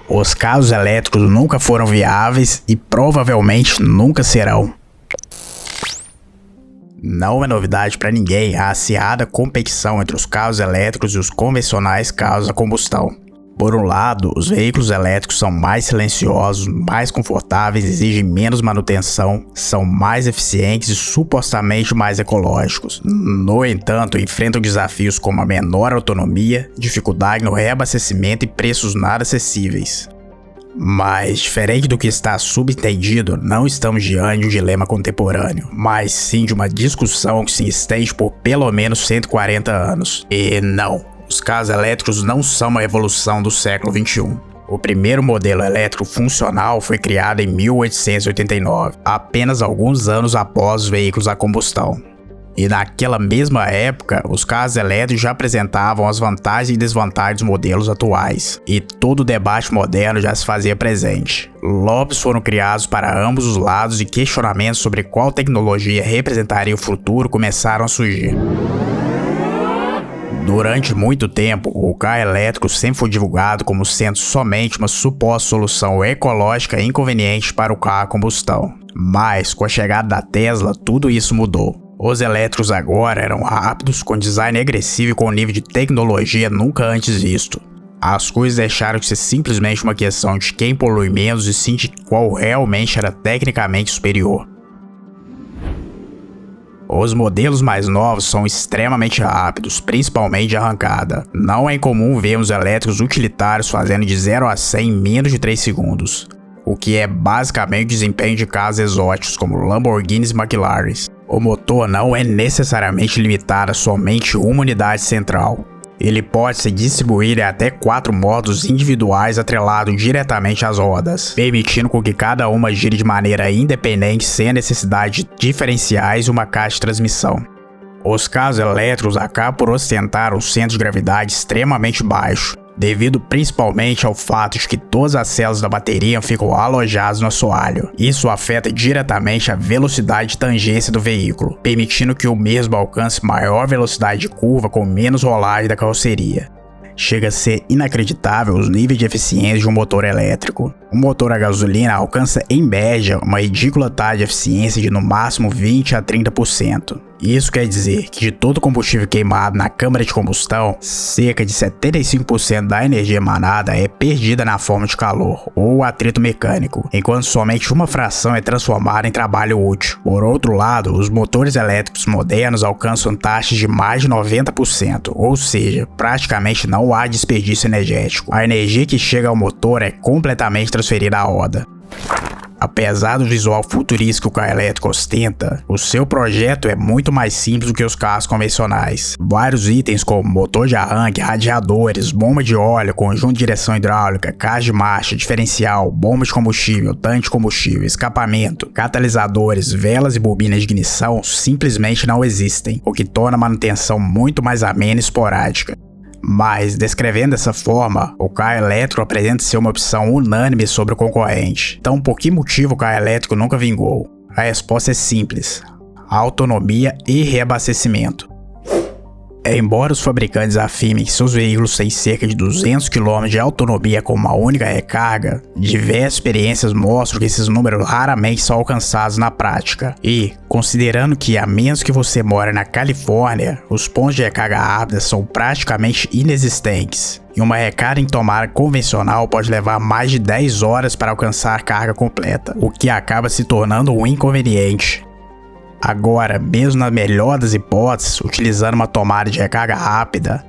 Os carros elétricos nunca foram viáveis e provavelmente nunca serão. Não é novidade para ninguém a acirrada competição entre os carros elétricos e os convencionais carros a combustão. Por um lado, os veículos elétricos são mais silenciosos, mais confortáveis, exigem menos manutenção, são mais eficientes e supostamente mais ecológicos. No entanto, enfrentam desafios como a menor autonomia, dificuldade no reabastecimento e preços nada acessíveis. Mas, diferente do que está subentendido, não estamos diante de um dilema contemporâneo, mas sim de uma discussão que se estende por pelo menos 140 anos. E não, os carros elétricos não são uma revolução do século XXI. O primeiro modelo elétrico funcional foi criado em 1889, apenas alguns anos após os veículos a combustão. E naquela mesma época, os carros elétricos já apresentavam as vantagens e desvantagens dos modelos atuais, e todo o debate moderno já se fazia presente. Lobbies foram criados para ambos os lados e questionamentos sobre qual tecnologia representaria o futuro começaram a surgir. Durante muito tempo, o carro elétrico sempre foi divulgado como sendo somente uma suposta solução ecológica inconveniente para o carro a combustão. Mas, com a chegada da Tesla, tudo isso mudou. Os elétricos agora eram rápidos, com design agressivo e com um nível de tecnologia nunca antes visto. As coisas deixaram de ser simplesmente uma questão de quem polui menos e sim de qual realmente era tecnicamente superior. Os modelos mais novos são extremamente rápidos, principalmente de arrancada. Não é incomum vermos elétricos utilitários fazendo de 0 a 100 em menos de 3 segundos, o que é basicamente o desempenho de carros exóticos como Lamborghinis e McLarens. O motor não é necessariamente limitado a somente uma unidade central. Ele pode se distribuir em até 4 modos individuais atrelados diretamente às rodas, permitindo com que cada uma gire de maneira independente sem a necessidade de diferenciais e uma caixa de transmissão. Os carros elétricos acabam por ostentar um centro de gravidade extremamente baixo, devido principalmente ao fato de que todas as células da bateria ficam alojadas no assoalho. Isso afeta diretamente a velocidade de tangência do veículo, permitindo que o mesmo alcance maior velocidade de curva com menos rolagem da carroceria. Chega a ser inacreditável os níveis de eficiência de um motor elétrico. Um motor a gasolina alcança em média uma ridícula taxa de eficiência de no máximo 20 a 30%. Isso quer dizer que de todo o combustível queimado na câmara de combustão, cerca de 75% da energia emanada é perdida na forma de calor ou atrito mecânico, enquanto somente uma fração é transformada em trabalho útil. Por outro lado, os motores elétricos modernos alcançam taxas de mais de 90%, ou seja, praticamente não há desperdício energético. A energia que chega ao motor é completamente transferida à roda. Apesar do visual futurista que o carro elétrico ostenta, o seu projeto é muito mais simples do que os carros convencionais. Vários itens como motor de arranque, radiadores, bomba de óleo, conjunto de direção hidráulica, caixa de marcha, diferencial, bomba de combustível, tanque de combustível, escapamento, catalisadores, velas e bobinas de ignição simplesmente não existem, o que torna a manutenção muito mais amena e esporádica. Mas, descrevendo dessa forma, o carro elétrico apresenta ser uma opção unânime sobre o concorrente. Então, por que motivo o carro elétrico nunca vingou? A resposta é simples: autonomia e reabastecimento. Embora os fabricantes afirmem que seus veículos têm cerca de 200 km de autonomia com uma única recarga, diversas experiências mostram que esses números raramente são alcançados na prática. E, considerando que a menos que você mora na Califórnia, os pontos de recarga rápida são praticamente inexistentes, e uma recarga em tomada convencional pode levar mais de 10 horas para alcançar a carga completa, o que acaba se tornando um inconveniente. Agora, mesmo na melhor das hipóteses, utilizando uma tomada de recarga rápida,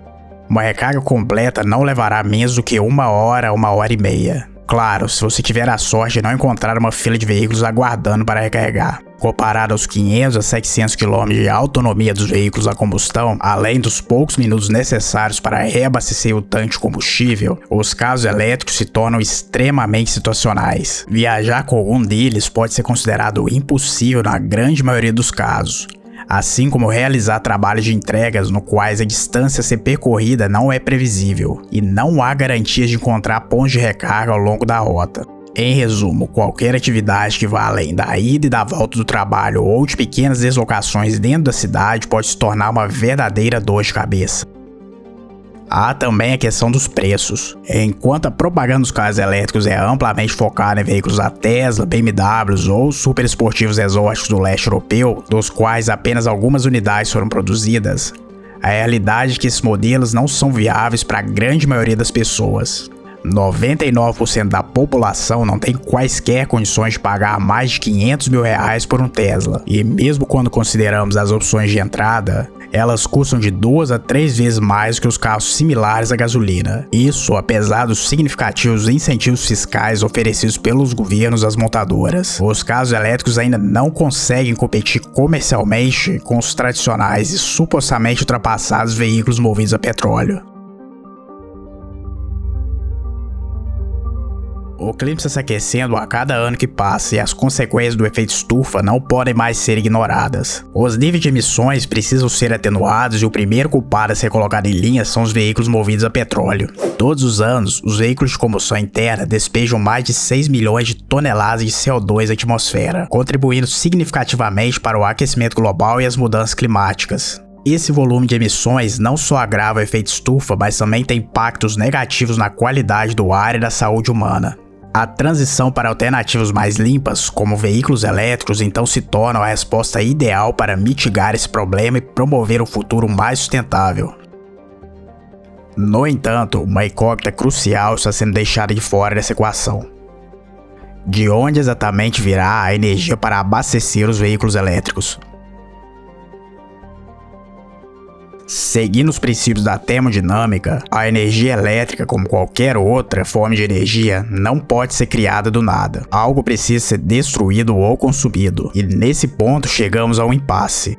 uma recarga completa não levará menos do que 1 hora, 1h30. Claro, se você tiver a sorte de não encontrar uma fila de veículos aguardando para recarregar. Comparado aos 500 a 700 km de autonomia dos veículos a combustão, além dos poucos minutos necessários para reabastecer o tanque de combustível, os carros elétricos se tornam extremamente situacionais. Viajar com algum deles pode ser considerado impossível na grande maioria dos casos, assim como realizar trabalhos de entregas no quais a distância a ser percorrida não é previsível e não há garantias de encontrar pontos de recarga ao longo da rota. Em resumo, qualquer atividade que vá além da ida e da volta do trabalho ou de pequenas deslocações dentro da cidade pode se tornar uma verdadeira dor de cabeça. Há também a questão dos preços. Enquanto a propaganda dos carros elétricos é amplamente focada em veículos da Tesla, BMWs ou super esportivos exóticos do leste europeu, dos quais apenas algumas unidades foram produzidas, a realidade é que esses modelos não são viáveis para a grande maioria das pessoas. 99% da população não tem quaisquer condições de pagar mais de R$500 mil por um Tesla. E mesmo quando consideramos as opções de entrada, elas custam de 2 a 3 vezes mais que os carros similares à gasolina. Isso apesar dos significativos incentivos fiscais oferecidos pelos governos às montadoras. Os carros elétricos ainda não conseguem competir comercialmente com os tradicionais e supostamente ultrapassados veículos movidos a petróleo. O clima está se aquecendo a cada ano que passa e as consequências do efeito estufa não podem mais ser ignoradas. Os níveis de emissões precisam ser atenuados e o primeiro culpado a ser colocado em linha são os veículos movidos a petróleo. Todos os anos, os veículos de combustão interna despejam mais de 6 milhões de toneladas de CO2 na atmosfera, contribuindo significativamente para o aquecimento global e as mudanças climáticas. Esse volume de emissões não só agrava o efeito estufa, mas também tem impactos negativos na qualidade do ar e da saúde humana. A transição para alternativas mais limpas, como veículos elétricos, então se torna a resposta ideal para mitigar esse problema e promover um futuro mais sustentável. No entanto, uma incógnita crucial está sendo deixada de fora dessa equação. De onde exatamente virá a energia para abastecer os veículos elétricos? Seguindo os princípios da termodinâmica, a energia elétrica, como qualquer outra forma de energia, não pode ser criada do nada. Algo precisa ser destruído ou consumido, e nesse ponto chegamos a um impasse.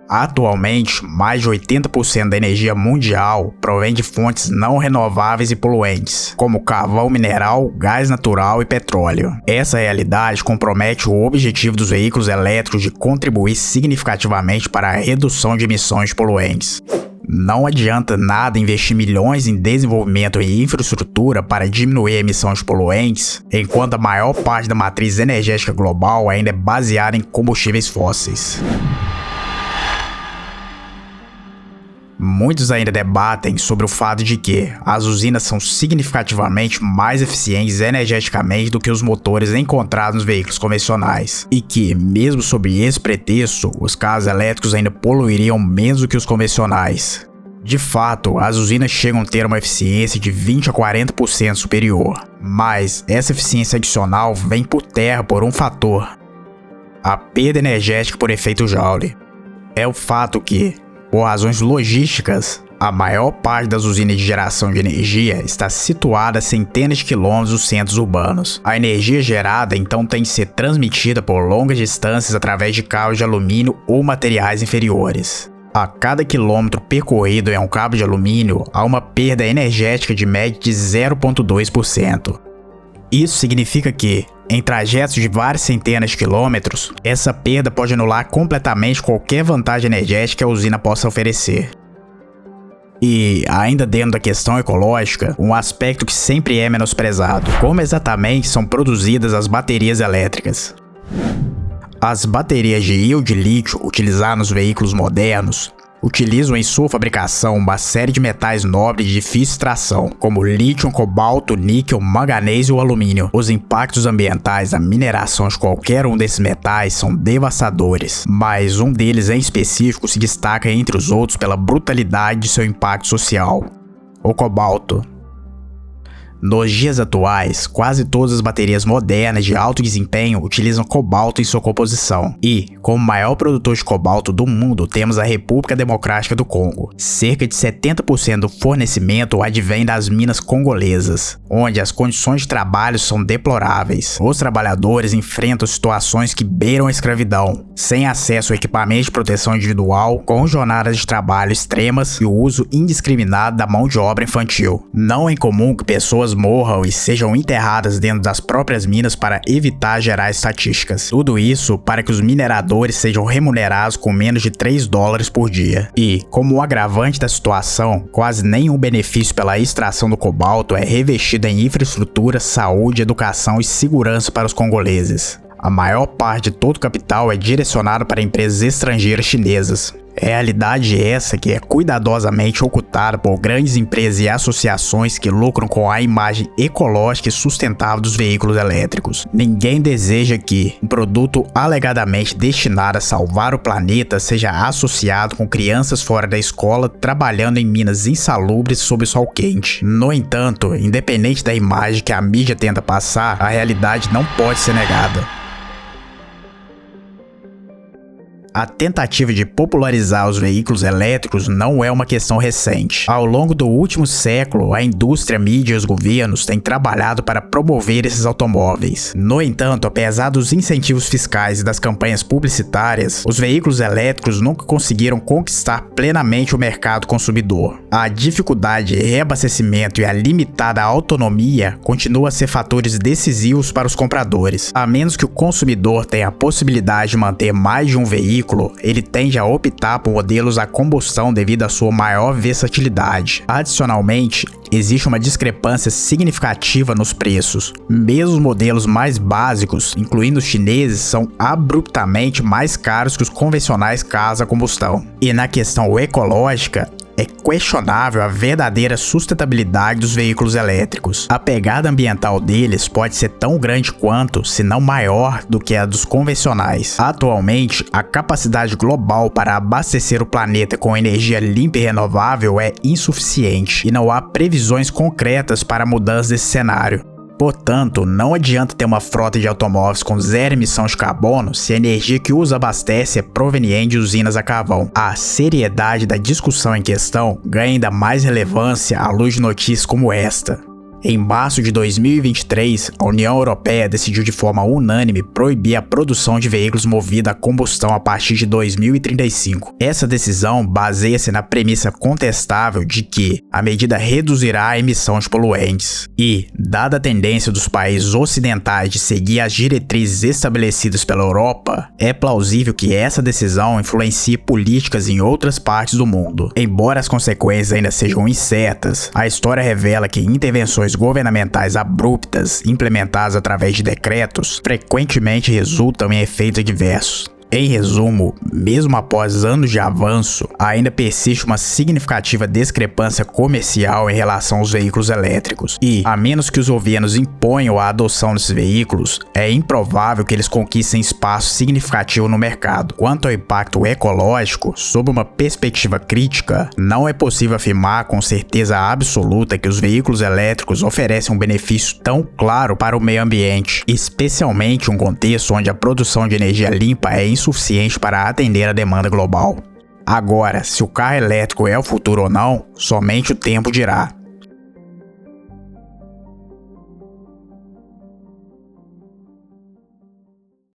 Atualmente, mais de 80% da energia mundial provém de fontes não renováveis e poluentes, como carvão mineral, gás natural e petróleo. Essa realidade compromete o objetivo dos veículos elétricos de contribuir significativamente para a redução de emissões de poluentes. Não adianta nada investir milhões em desenvolvimento e infraestrutura para diminuir a emissão de poluentes, enquanto a maior parte da matriz energética global ainda é baseada em combustíveis fósseis. Muitos ainda debatem sobre o fato de que as usinas são significativamente mais eficientes energeticamente do que os motores encontrados nos veículos convencionais, e que, mesmo sob esse pretexto, os carros elétricos ainda poluiriam menos do que os convencionais. De fato, as usinas chegam a ter uma eficiência de 20 a 40% superior, mas essa eficiência adicional vem por terra por um fator: a perda energética por efeito Joule. É o fato que, por razões logísticas, a maior parte das usinas de geração de energia está situada a centenas de quilômetros dos centros urbanos. A energia gerada então tem que ser transmitida por longas distâncias através de cabos de alumínio ou materiais inferiores. A cada quilômetro percorrido em um cabo de alumínio, há uma perda energética de média de 0,2%. Isso significa que, em trajetos de várias centenas de quilômetros, essa perda pode anular completamente qualquer vantagem energética que a usina possa oferecer. E, ainda dentro da questão ecológica, um aspecto que sempre é menosprezado: como exatamente são produzidas as baterias elétricas? As baterias de íon de lítio utilizadas nos veículos modernos utilizam em sua fabricação uma série de metais nobres de difícil extração, como lítio, cobalto, níquel, manganês e o alumínio. Os impactos ambientais da mineração de qualquer um desses metais são devastadores, mas um deles em específico se destaca entre os outros pela brutalidade de seu impacto social: o cobalto. Nos dias atuais, quase todas as baterias modernas de alto desempenho utilizam cobalto em sua composição. E, como maior produtor de cobalto do mundo, temos a República Democrática do Congo. Cerca de 70% do fornecimento advém das minas congolesas, onde as condições de trabalho são deploráveis. Os trabalhadores enfrentam situações que beiram a escravidão, sem acesso a equipamento de proteção individual, com jornadas de trabalho extremas e o uso indiscriminado da mão de obra infantil. Não é incomum que pessoas morram e sejam enterradas dentro das próprias minas para evitar gerar estatísticas. Tudo isso para que os mineradores sejam remunerados com menos de $3 por dia. E, como o agravante da situação, quase nenhum benefício pela extração do cobalto é revestido em infraestrutura, saúde, educação e segurança para os congoleses. A maior parte de todo o capital é direcionado para empresas estrangeiras chinesas. Realidade essa que é cuidadosamente ocultada por grandes empresas e associações que lucram com a imagem ecológica e sustentável dos veículos elétricos. Ninguém deseja que um produto alegadamente destinado a salvar o planeta seja associado com crianças fora da escola trabalhando em minas insalubres sob o sol quente. No entanto, independente da imagem que a mídia tenta passar, a realidade não pode ser negada. A tentativa de popularizar os veículos elétricos não é uma questão recente. Ao longo do último século, a indústria, a mídia e os governos têm trabalhado para promover esses automóveis. No entanto, apesar dos incentivos fiscais e das campanhas publicitárias, os veículos elétricos nunca conseguiram conquistar plenamente o mercado consumidor. A dificuldade de reabastecimento e a limitada autonomia continuam a ser fatores decisivos para os compradores. A menos que o consumidor tenha a possibilidade de manter mais de um veículo, ele tende a optar por modelos a combustão devido à sua maior versatilidade. Adicionalmente, existe uma discrepância significativa nos preços. Mesmo os modelos mais básicos, incluindo os chineses, são abruptamente mais caros que os convencionais carros a combustão. E na questão ecológica, é questionável a verdadeira sustentabilidade dos veículos elétricos. A pegada ambiental deles pode ser tão grande quanto, se não maior, do que a dos convencionais. Atualmente, a capacidade global para abastecer o planeta com energia limpa e renovável é insuficiente, e não há previsões concretas para a mudança desse cenário. Portanto, não adianta ter uma frota de automóveis com zero emissão de carbono se a energia que os abastece é proveniente de usinas a carvão. A seriedade da discussão em questão ganha ainda mais relevância à luz de notícias como esta. Em março de 2023, a União Europeia decidiu de forma unânime proibir a produção de veículos movidos a combustão a partir de 2035. Essa decisão baseia-se na premissa contestável de que a medida reduzirá a emissão de poluentes. E, dada a tendência dos países ocidentais de seguir as diretrizes estabelecidas pela Europa, é plausível que essa decisão influencie políticas em outras partes do mundo. Embora as consequências ainda sejam incertas, a história revela que intervenções governamentais abruptas implementadas através de decretos frequentemente resultam em efeitos adversos. Em resumo, mesmo após anos de avanço, ainda persiste uma significativa discrepância comercial em relação aos veículos elétricos e, a menos que os governos imponham a adoção desses veículos, é improvável que eles conquistem espaço significativo no mercado. Quanto ao impacto ecológico, sob uma perspectiva crítica, não é possível afirmar com certeza absoluta que os veículos elétricos oferecem um benefício tão claro para o meio ambiente, especialmente em um contexto onde a produção de energia limpa é insuficiente para atender a demanda global. Agora, se o carro elétrico é o futuro ou não, somente o tempo dirá.